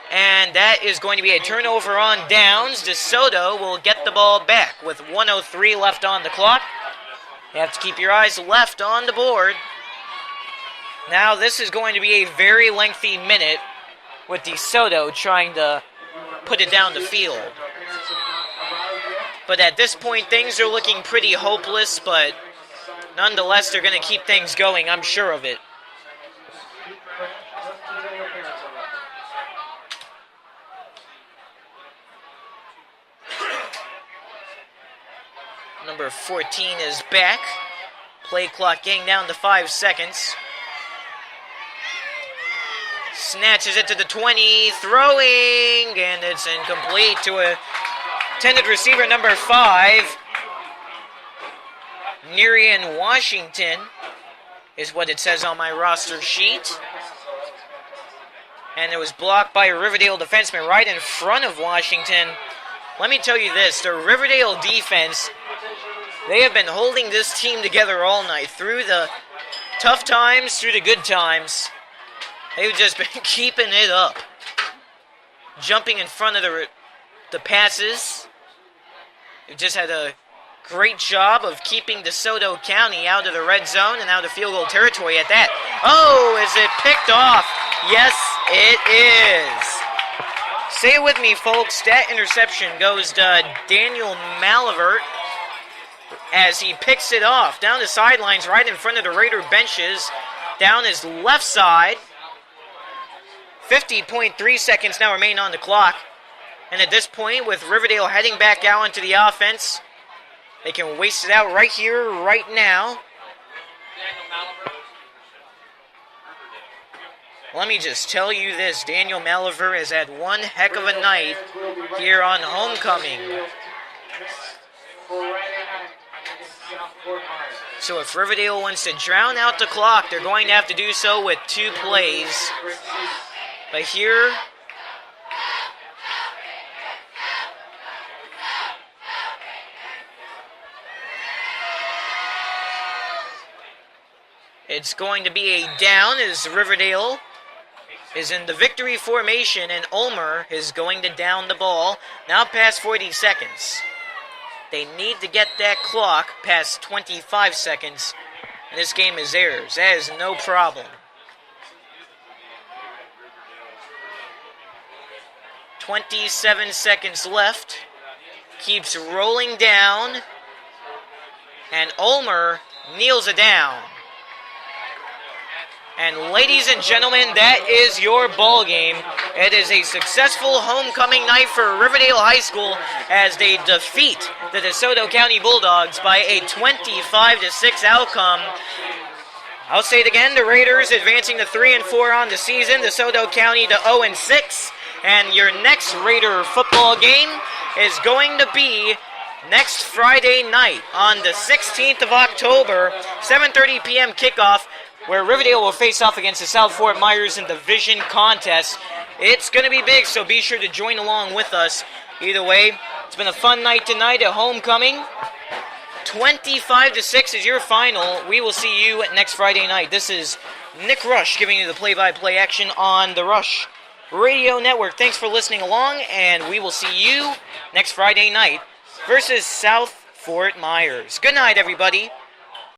And that is going to be a turnover on downs. DeSoto will get the ball back with 1:03 left on the clock. You have to keep your eyes left on the board. Now this is going to be a very lengthy minute with DeSoto trying to put it down the field. But at this point, things are looking pretty hopeless, but nonetheless, they're going to keep things going, I'm sure of it. Number 14 is back. Play clock getting down to 5 seconds. Snatches it to the 20, throwing, and it's incomplete to a intended receiver, number 5. Nerian Washington is what it says on my roster sheet. And it was blocked by a Riverdale defenseman right in front of Washington. Let me tell you this, the Riverdale defense, they have been holding this team together all night, through the tough times, through the good times. They've just been keeping it up. Jumping in front of the passes. They've just had a great job of keeping DeSoto County out of the red zone and out of field goal territory at that. Oh, is it picked off? Yes, it is. Say it with me, folks. That interception goes to Daniel Malivert as he picks it off down the sidelines right in front of the Raider benches, down his left side. 50.3 seconds now remain on the clock. And at this point, with Riverdale heading back out into the offense, they can waste it out right here, right now. Let me just tell you this, Daniel Malivert has had one heck of a night here on homecoming. So if Riverdale wants to drown out the clock, they're going to have to do so with 2 plays. But here, it's going to be a down as Riverdale is in the victory formation, and Ulmer is going to down the ball. Now past 40 seconds. They need to get that clock past 25 seconds, and this game is theirs. That is no problem. 27 seconds left. Keeps rolling down, and Ulmer kneels it down. And ladies and gentlemen, that is your ball game. It is a successful homecoming night for Riverdale High School as they defeat the DeSoto County Bulldogs by a 25-6 outcome. I'll say it again, the Raiders advancing to 3-4 on the season, DeSoto County to 0-6. And your next Raider football game is going to be next Friday night on the 16th of October, 7:30 p.m. kickoff, where Riverdale will face off against the South Fort Myers in division contest. It's going to be big, so be sure to join along with us. Either way, it's been a fun night tonight at homecoming. 25-6 is your final. We will see you next Friday night. This is Nick Rush giving you the play-by-play action on the Rush Radio Network. Thanks for listening along, and we will see you next Friday night versus South Fort Myers. Good night, everybody.